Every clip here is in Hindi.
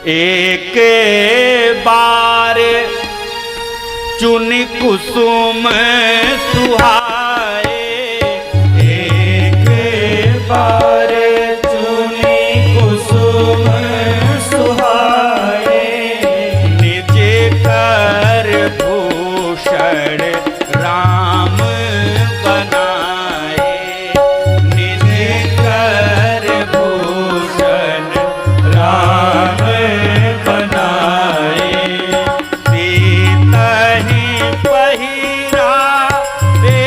एक बार चुनि कुसुम सुहाए, एक बार चुनि कुसुम सुहाए, निज कर भूषण राम बनाए, निज कर भूषण राम बनाए, सीतहि पहिरा हे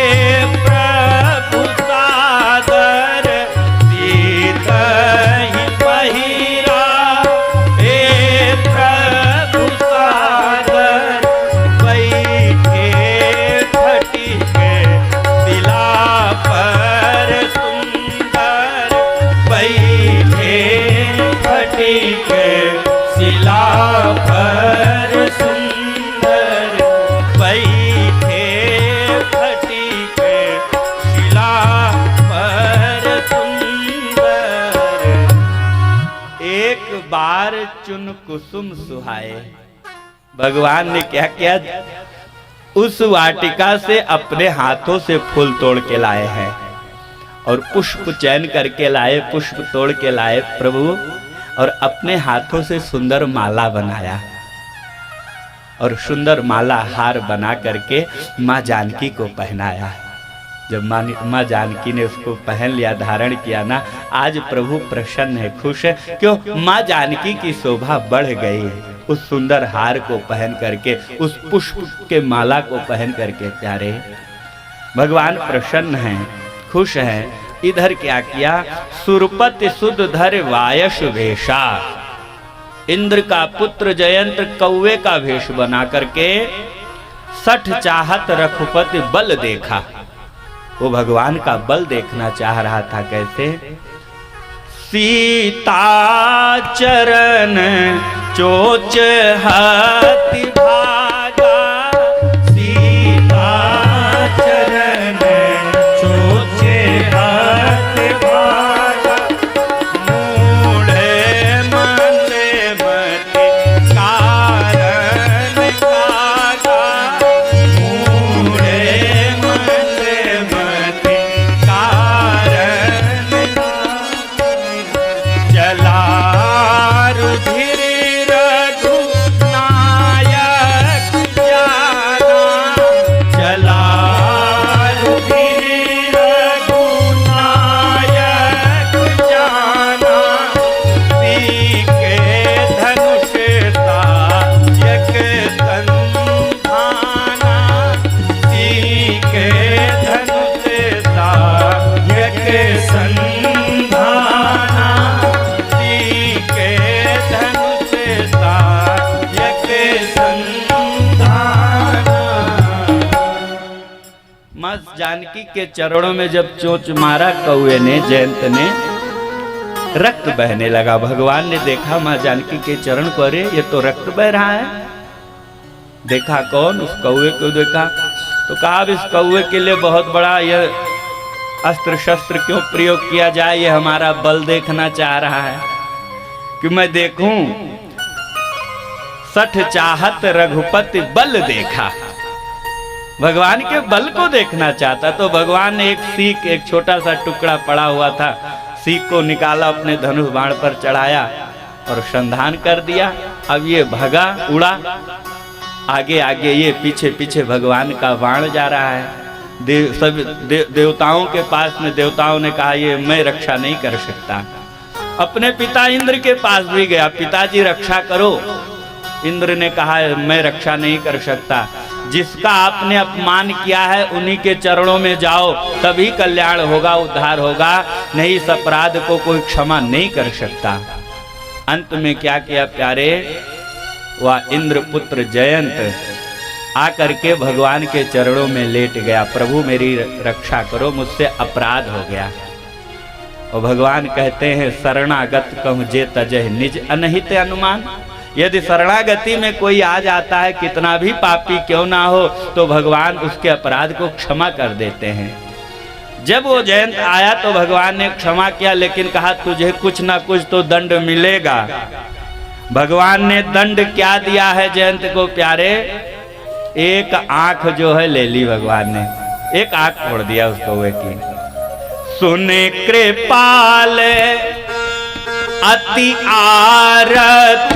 प्रभु सादर, सीतहि पहिरा हे प्रभु सादर, बैठे फटिक शिला पर सुंदर, बैठे फटिक शिला पर सुंदर, बैठे फटिक शिला पर सुंदर, एक बार चुन कुसुम सुहाए। भगवान ने क्या किया, उस वाटिका से अपने हाथों से फूल तोड़ के लाए हैं और पुष्प चयन करके लाए, पुष्प तोड़ के लाए प्रभु, और अपने हाथों से सुंदर माला बनाया और सुंदर माला हार बना करके माँ जानकी को पहनाया। जब माँ जानकी ने उसको पहन लिया, धारण किया ना, आज प्रभु प्रसन्न है, खुश है। क्यों? माँ जानकी की शोभा बढ़ गई उस सुंदर हार को पहन करके, उस पुष्प के माला को पहन करके। प्यारे भगवान प्रसन्न हैं, खुश हैं। इधर क्या किया, सुरपति सुध धर वायस वेशा, इंद्र का पुत्र जयंत कौवे का वेश बना करके सठ चाहत रघुपति बल देखा। वो भगवान का बल देखना चाह रहा था। कैसे? सीता चरण चोच हाथी भागा, सीता चरण चोच हाथी भागा, मूढ़े मंदे मति कारण कागा, मूढ़े मंदे मति कारण चला रुधिर रघु नायक जाना, चला रुधिर रघु नायक जाना, सीके धनुष तायक संधाना, सीके धनुष तायक संधाना, सीके धनुष तायक संधाना। माँ जानकी के चरणों में जब चोंच मारा कौवे ने, जयंत ने, रक्त बहने लगा। भगवान ने देखा माँ जानकी के चरण को, अरे ये तो रक्त बह रहा है। देखा कौन? उस कौवे को देखा तो कहा, अब इस कौवे के लिए बहुत बड़ा यह अस्त्र शस्त्र क्यों प्रयोग किया जाए, ये हमारा बल देखना चाह रहा है कि मैं देखूं। सठ चाहत रघुपति बल देखा, भगवान के बल को देखना चाहता। तो भगवान ने एक सीख, एक छोटा सा टुकड़ा पड़ा हुआ था, सीख को निकाला, अपने धनुष बाण पर चढ़ाया और संधान कर दिया। अब ये भगा, उड़ा, आगे आगे ये पीछे पीछे भगवान का बाण जा रहा है। देवताओं के पास में, देवताओं ने कहा ये मैं रक्षा नहीं कर सकता। अपने पिता इंद्र के पास भी गया, पिताजी रक्षा करो। इंद्र ने कहा मैं रक्षा नहीं कर सकता, जिसका आपने अपमान किया है उन्हीं के चरणों में जाओ, तभी कल्याण होगा, उद्धार होगा, नहीं इस अपराध को कोई क्षमा नहीं कर सकता। अंत में क्या किया प्यारे, वह इंद्रपुत्र जयंत आकर के भगवान के चरणों में लेट गया, प्रभु मेरी रक्षा करो, मुझसे अपराध हो गया। और भगवान कहते हैं शरणागत कहूँ जे तजह निज अनहित अनुमान। यदि शरणागति में कोई आ जाता है, कितना भी पापी क्यों ना हो, तो भगवान उसके अपराध को क्षमा कर देते हैं। जब वो जयंत आया तो भगवान ने क्षमा किया, लेकिन कहा तुझे कुछ ना कुछ तो दंड मिलेगा। भगवान ने दंड क्या दिया है जयंत को प्यारे? एक आंख जो है ले ली भगवान ने, एक आंख फोड़ दिया उसको वे की। सुने कृपाल अति आरत